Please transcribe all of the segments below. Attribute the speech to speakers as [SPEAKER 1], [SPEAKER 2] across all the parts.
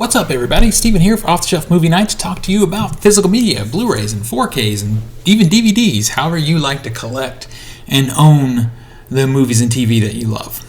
[SPEAKER 1] What's up, everybody? Steven here for Off the Shelf Movie Night to talk to you about physical media, Blu-rays and 4Ks and even DVDs, however you like to collect and own the movies and TV that you love.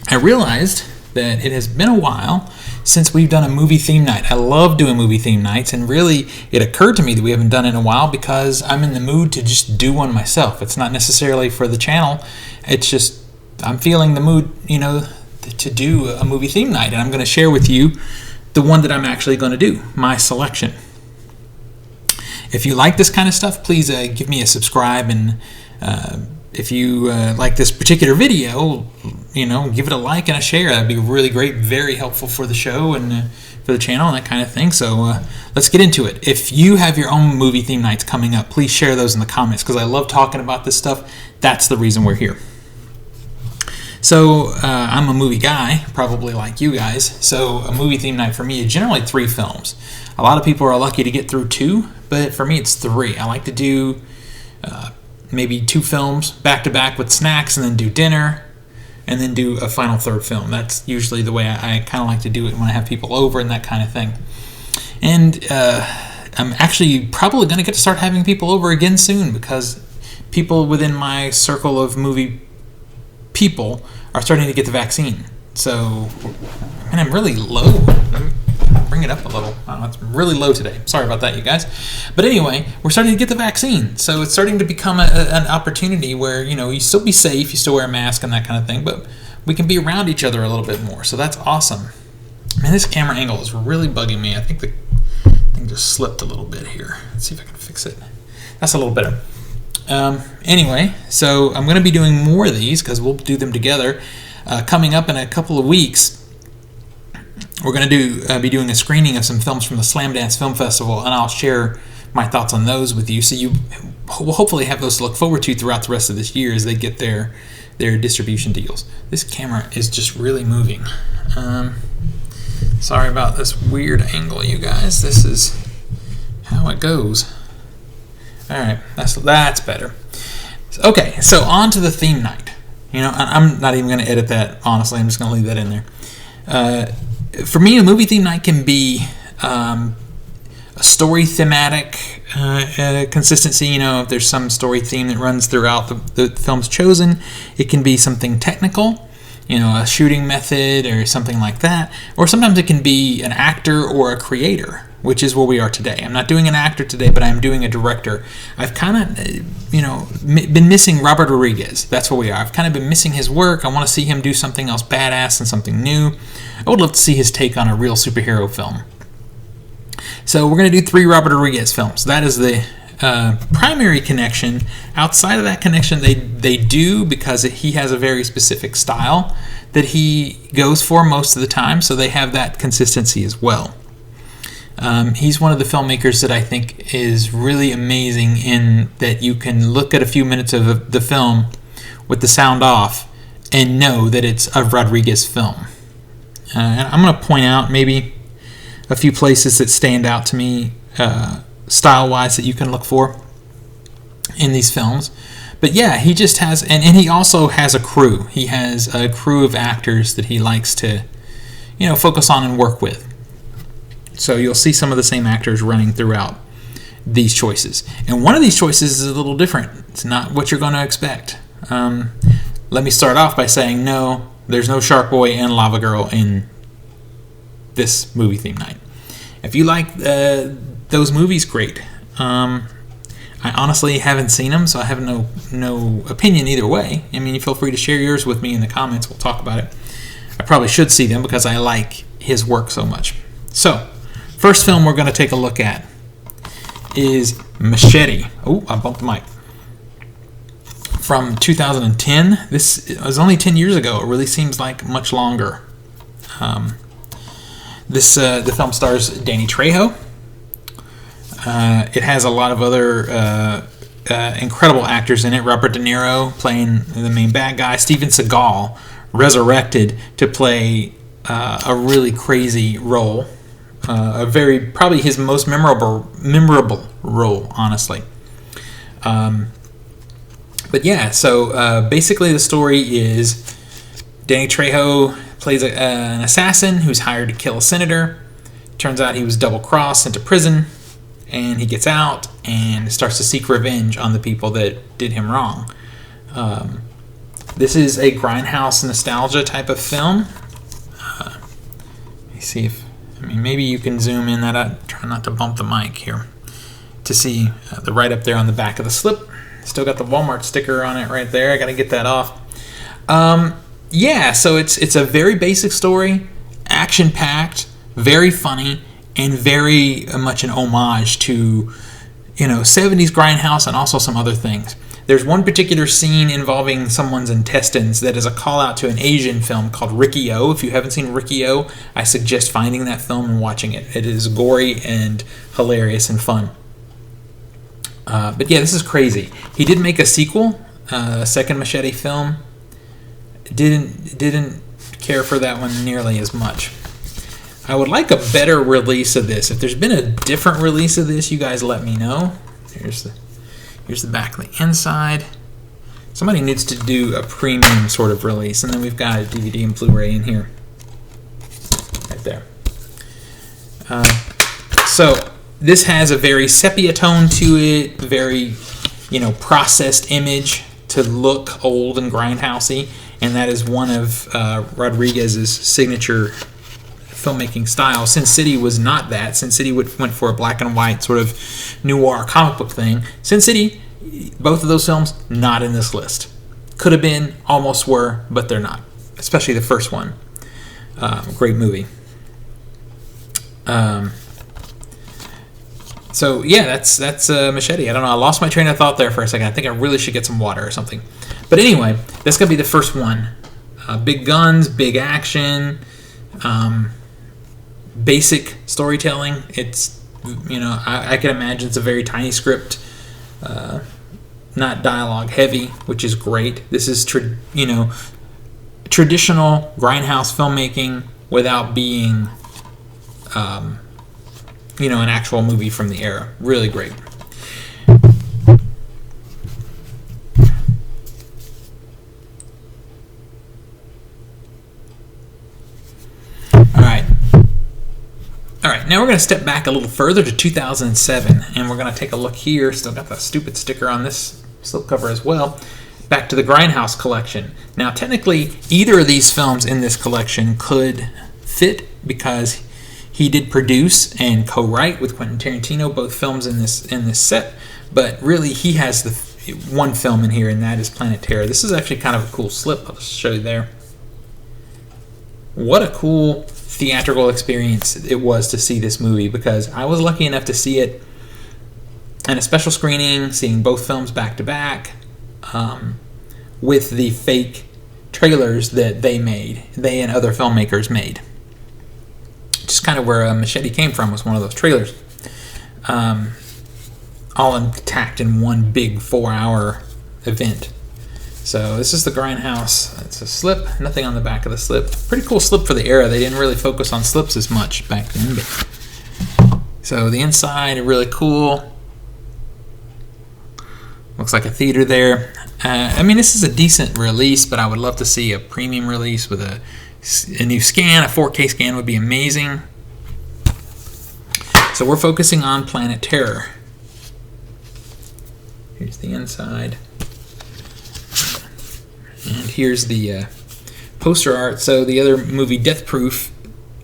[SPEAKER 1] I realized that it has been a while since we've done a movie theme night. I love doing movie theme nights, and really it occurred to me that we haven't done it in a while because I'm in the mood to just do one myself. It's not necessarily for the channel. It's just I'm feeling the mood, to do a movie theme night, and I'm going to share with you the one that I'm actually going to do, my selection. If you like this kind of stuff, please give me a subscribe, and if you like this particular video, give it a like and a share. That'd be really great, very helpful for the show and for the channel and that kind of thing. So let's get into it. If you have your own movie theme nights coming up, please share those in the comments because I love talking about this stuff. That's the reason we're here. So I'm a movie guy, probably like you guys. So a movie theme night for me is generally 3 films. A lot of people are lucky to get through 2, but for me it's 3. I like to do maybe 2 films back to back with snacks, and then do dinner, and then do a final third film. That's usually the way I kind of like to do it when I have people over and that kind of thing. And I'm actually probably going to get to start having people over again soon because people within my circle of movie people are starting to get the vaccine. So, and I'm really low. Let me bring it up a little. It's really low today. Sorry about that, you guys. But anyway, we're starting to get the vaccine. So it's starting to become an opportunity where, you still be safe, you still wear a mask and that kind of thing, but we can be around each other a little bit more. So that's awesome. Man, this camera angle is really bugging me. I think the thing just slipped a little bit here. Let's see if I can fix it. That's a little better. Anyway, so I'm going to be doing more of these because we'll do them together. Coming up in a couple of weeks, we're going to be doing a screening of some films from the Slam Dance Film Festival, and I'll share my thoughts on those with you. So you will hopefully have those to look forward to throughout the rest of this year as they get their distribution deals. This camera is just really moving. Sorry about this weird angle, you guys. This is how it goes. All right, that's better. Okay, so on to the theme night. I'm not even going to edit that, honestly. I'm just going to leave that in there. For me, a movie theme night can be a story thematic consistency. If there's some story theme that runs throughout the films chosen, it can be something technical, a shooting method or something like that. Or sometimes it can be an actor or a creator, which is where we are today. I'm not doing an actor today, but I'm doing a director. I've kind of, been missing Robert Rodriguez. That's where we are. I've kind of been missing his work. I want to see him do something else badass and something new. I would love to see his take on a real superhero film. So we're going to do 3 Robert Rodriguez films. That is the primary connection. Outside of that connection, they do because he has a very specific style that he goes for most of the time, so they have that consistency as well. He's one of the filmmakers that I think is really amazing in that you can look at a few minutes of the film with the sound off and know that it's a Rodriguez film. And I'm going to point out maybe a few places that stand out to me style-wise that you can look for in these films. But yeah, he just has, and he also has a crew. He has a crew of actors that he likes to, focus on and work with. So you'll see some of the same actors running throughout these choices. And one of these choices is a little different. It's not what you're going to expect. Let me start off by saying no, there's no Shark Boy and Lava Girl in this movie theme night. If you like those movies, great. I honestly haven't seen them, so I have no opinion either way. You feel free to share yours with me in the comments. We'll talk about it. I probably should see them because I like his work so much. So, first film we're going to take a look at is Machete. Oh, I bumped the mic. From 2010. This was only 10 years ago. It really seems like much longer. The film stars Danny Trejo. It has a lot of other incredible actors in it. Robert De Niro playing the main bad guy. Steven Seagal resurrected to play a really crazy role. Probably his most memorable role, honestly. But yeah, so basically the story is Danny Trejo plays an assassin who's hired to kill a senator. Turns out he was double-crossed, sent to prison, and he gets out and starts to seek revenge on the people that did him wrong. This is a grindhouse nostalgia type of film. Let me see if, maybe you can zoom in that. I try not to bump the mic here to see the right up there on the back of the slip. Still got the Walmart sticker on it right there. I got to get that off. So it's a very basic story, action-packed, very funny, and very much an homage to 70s grindhouse and also some other things. There's one particular scene involving someone's intestines that is a call out to an Asian film called Riki-Oh. If you haven't seen Riki-Oh, I suggest finding that film and watching it. It is gory and hilarious and fun. But yeah, this is crazy. He did make a sequel, a second Machete film. Didn't care for that one nearly as much. I would like a better release of this. If there's been a different release of this, you guys let me know. Here's the back of the inside. Somebody needs to do a premium sort of release, and then we've got a DVD and Blu-ray in here, right there. So this has a very sepia tone to it, very processed image to look old and grindhousey, and that is one of Rodriguez's signature filmmaking style. Sin City was not that. Sin City went for a black and white sort of noir comic book thing. Sin City, both of those films, not in this list. Could have been, almost were, but they're not. Especially the first one. Great movie. So yeah, that's Machete. I don't know. I lost my train of thought there for a second. I think I really should get some water or something. But anyway, that's gonna be the first one. Big guns, big action. Basic storytelling. It's I can imagine it's a very tiny script, not dialogue heavy, which is great. This is traditional grindhouse filmmaking without being an actual movie from the era. Really great. All right, now we're going to step back a little further to 2007, and we're going to take a look here. Still got that stupid sticker on this slipcover as well. Back to the Grindhouse collection. Now, technically, either of these films in this collection could fit because he did produce and co-write with Quentin Tarantino both films in this set. But really, he has the one film in here, and that is Planet Terror. This is actually kind of a cool slip. I'll just show you there. What a cool theatrical experience it was to see this movie, because I was lucky enough to see it in a special screening, seeing both films back to back, with the fake trailers that they and other filmmakers made. Just kind of where Machete came from, was one of those trailers. All intact in one big 4-hour event. So this is the Grindhouse. It's a slip, nothing on the back of the slip. Pretty cool slip for the era. They didn't really focus on slips as much back then. So the inside, really cool. Looks like a theater there. This is a decent release, but I would love to see a premium release with a new scan. A 4K scan would be amazing. So we're focusing on Planet Terror. Here's the inside. And here's the poster art. So the other movie, Death Proof,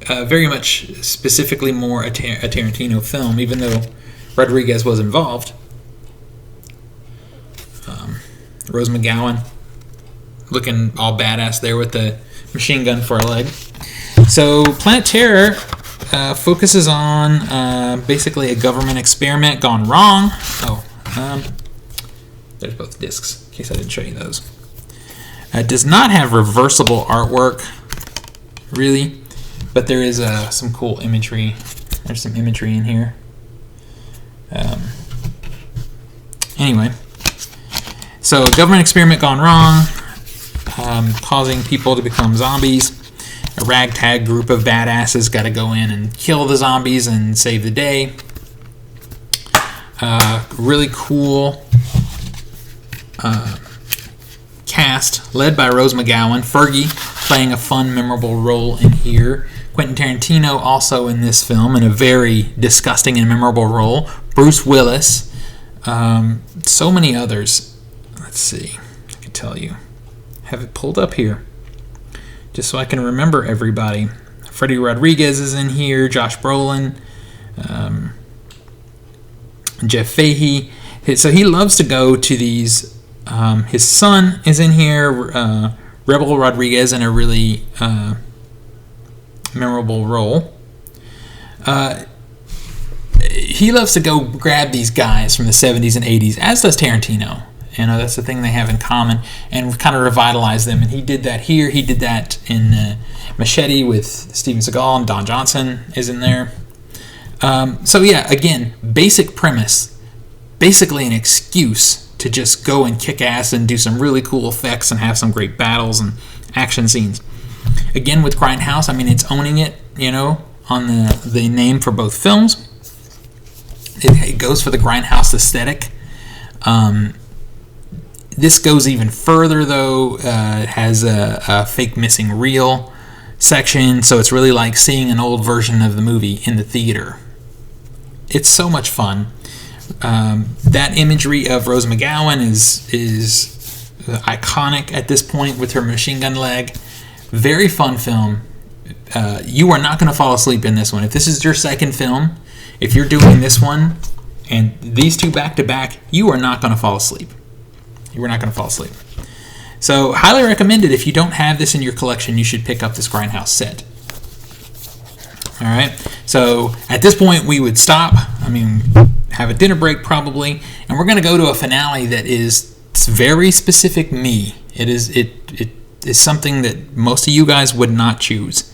[SPEAKER 1] very much specifically more a Tarantino film, even though Rodriguez was involved. Rose McGowan looking all badass there with the machine gun for a leg. So Planet Terror focuses on basically a government experiment gone wrong. There's both discs, in case I didn't show you those. It does not have reversible artwork, really, but there is some cool imagery. There's some imagery in here. Anyway, so government experiment gone wrong, causing people to become zombies. A ragtag group of badasses got to go in and kill the zombies and save the day. Really cool cast, led by Rose McGowan. Fergie playing a fun, memorable role in here. Quentin Tarantino also in this film in a very disgusting and memorable role. Bruce Willis. So many others. Let's see. I can tell you. Have it pulled up here, just so I can remember everybody. Freddie Rodriguez is in here. Josh Brolin. Jeff Fahey. So he loves to go to these. His son is in here. Rebel Rodriguez in a really memorable role. He loves to go grab these guys from the 70s and 80s, as does Tarantino. That's the thing they have in common, and kind of revitalize them. And he did that here. He did that in Machete with Steven Seagal, and Don Johnson is in there. So yeah, again, basic premise, basically an excuse to just go and kick ass and do some really cool effects and have some great battles and action scenes. Again, with Grindhouse, I mean, it's owning it, on the name for both films. It goes for the Grindhouse aesthetic. This goes even further, though. It has a fake missing reel section, so it's really like seeing an old version of the movie in the theater. It's so much fun. That imagery of Rose McGowan is iconic at this point with her machine gun leg. Very fun film. You are not going to fall asleep in this one. If this is your second film, if you're doing this one and these two back to back, you are not going to fall asleep. You are not going to fall asleep. So, highly recommended. If you don't have this in your collection, you should pick up this Grindhouse set. All right. So, at this point, we would stop. Have a dinner break probably, and we're going to go to a finale that is very specific me. It is something that most of you guys would not choose.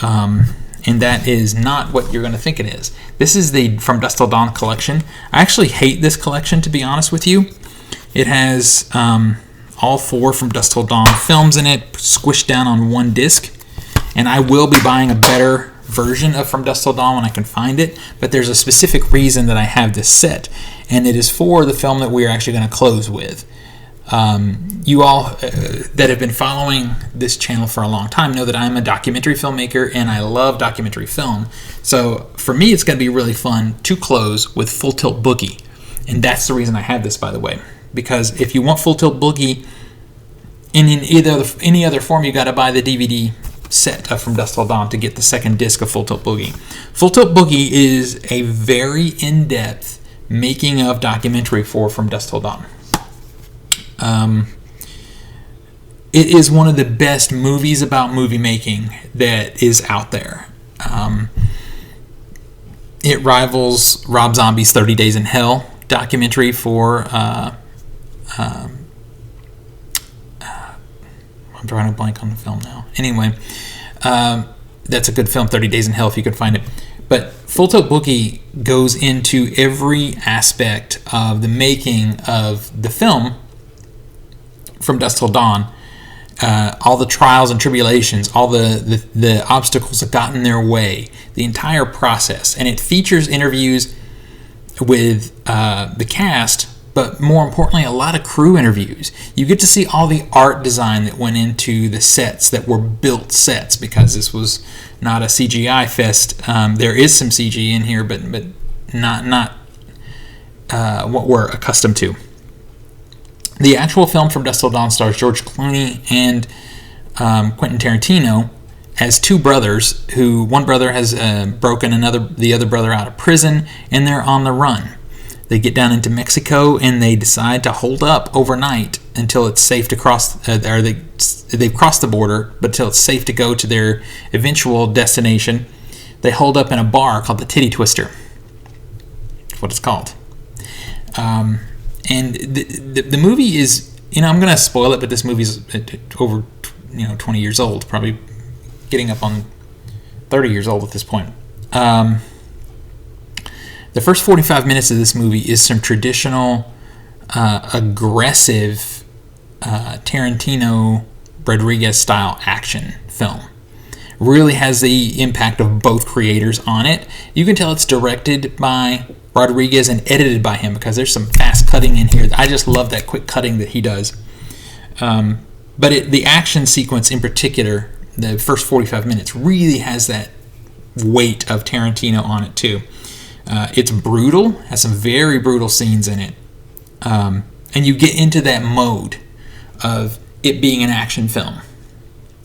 [SPEAKER 1] And that is not what you're going to think it is. This is the From Dusk Till Dawn collection. I actually hate this collection, to be honest with you. It has all 4 From Dusk Till Dawn films in it, squished down on one disc. And I will be buying a better version of From Dusk Till Dawn when I can find it. But there's a specific reason that I have this set. And it is for the film that we are actually going to close with. You all that have been following this channel for a long time know that I'm a documentary filmmaker and I love documentary film. So for me, it's going to be really fun to close with Full Tilt Boogie. And that's the reason I have this, by the way. Because if you want Full Tilt Boogie in any other form, you got to buy the DVD set of From Dusk Till Dawn to get the second disc of Full Tilt Boogie. Full Tilt Boogie is a very in-depth making of documentary for From Dusk Till Dawn. It is one of the best movies about movie making that is out there. It rivals Rob Zombie's 30 Days in Hell documentary for I'm drawing a blank on the film now. Anyway, that's a good film, 30 Days in Hell, if you can find it. But Full Tilt Boogie goes into every aspect of the making of the film From Dusk Till Dawn, all the trials and tribulations, all the obstacles that got in their way, the entire process. And it features interviews with the cast, but more importantly, a lot of crew interviews. You get to see all the art design that went into the sets that were built sets, because this was not a CGI fest. There is some CG in here, but not what we're accustomed to. The actual film From Dusk Till Dawn stars George Clooney and Quentin Tarantino as two brothers who, one brother has broken the other brother out of prison, and they're on the run. They get down into Mexico and they decide to hold up overnight until it's safe to cross, they've crossed the border, but until it's safe to go to their eventual destination. They hold up in a bar called the Titty Twister. That's what it's called. And the movie is, I'm going to spoil it, but this movie's over 20 years old, probably getting up on 30 years old at this point. The first 45 minutes of this movie is some traditional, aggressive Tarantino Rodriguez style action film. Really has the impact of both creators on it. You can tell it's directed by Rodriguez and edited by him, because there's some fast cutting in here. I just love that quick cutting that he does. But the action sequence in particular the first 45 minutes really has that weight of Tarantino on it too. It's brutal, has some very brutal scenes in it, and you get into that mode of it being an action film.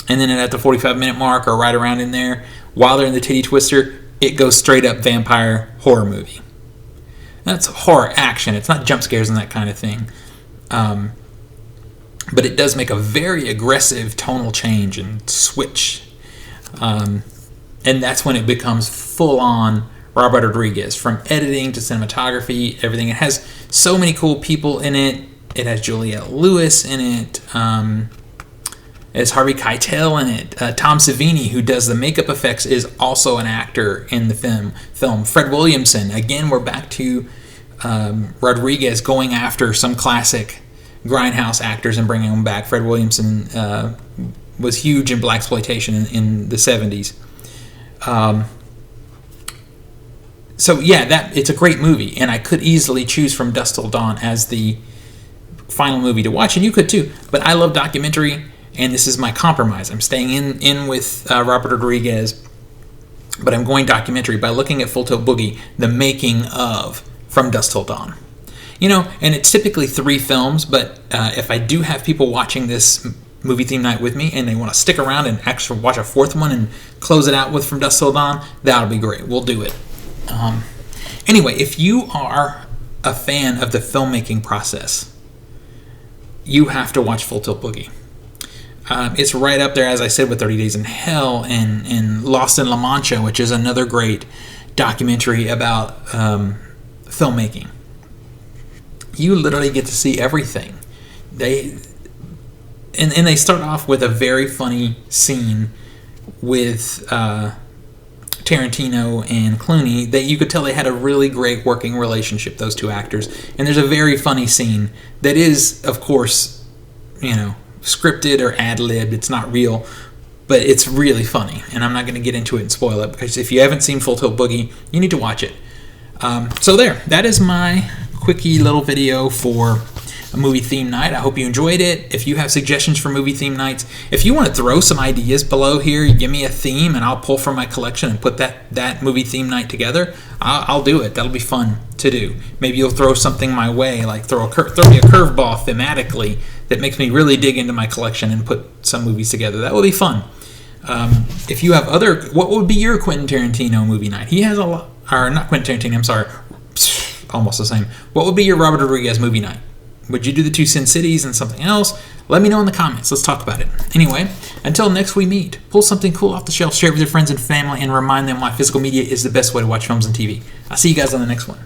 [SPEAKER 1] And then at the 45-minute mark, or right around in there, while they're in the titty twister, it goes straight up vampire horror movie. That's horror action. It's not jump scares and that kind of thing. But it does make a very aggressive tonal change and switch. And that's when it becomes full-on Robert Rodriguez. From editing to cinematography, everything. It has so many cool people in it. It has Juliette Lewis in it. It's Harvey Keitel in it. Tom Savini, who does the makeup effects, is also an actor in the film. Fred Williamson. Again, we're back to Rodriguez going after some classic grindhouse actors and bringing them back. Fred Williamson was huge in blaxploitation in the 70s. So yeah, it's a great movie, and I could easily choose From Dusk Till Dawn as the final movie to watch, and you could too. But I love documentary, and this is my compromise. I'm staying in with Robert Rodriguez, but I'm going documentary by looking at Full Tilt Boogie, the making of From Dusk Till Dawn. And it's typically 3 films, but if I do have people watching this movie theme night with me and they want to stick around and actually watch a 4th one and close it out with From Dusk Till Dawn, that'll be great. We'll do it. Anyway, if you are a fan of the filmmaking process, you have to watch Full Tilt Boogie. It's right up there, as I said, with 30 Days in Hell and Lost in La Mancha, which is another great documentary about filmmaking. You literally get to see everything. They start off with a very funny scene with Tarantino and Clooney that you could tell they had a really great working relationship, those two actors. And there's a very funny scene that is, of course, scripted or ad-libbed. It's not real, but it's really funny. And I'm not going to get into it and spoil it, because if you haven't seen Full Tilt Boogie, you need to watch it. So that is my quickie little video for a movie theme night. I hope you enjoyed it. If you have suggestions for movie theme nights, if you want to throw some ideas below here, give me a theme and I'll pull from my collection and put that movie theme night together. I'll do it. That'll be fun to do. Maybe you'll throw something my way, like throw me a curveball thematically that makes me really dig into my collection and put some movies together. That will be fun. If you have what would be your Quentin Tarantino movie night? He has a lot, or not Quentin Tarantino, I'm sorry, almost the same. What would be your Robert Rodriguez movie night? Would you do the 2 Sin Cities and something else? Let me know in the comments. Let's talk about it. Anyway, until next we meet, pull something cool off the shelf, share it with your friends and family, and remind them why physical media is the best way to watch films and TV. I'll see you guys on the next one.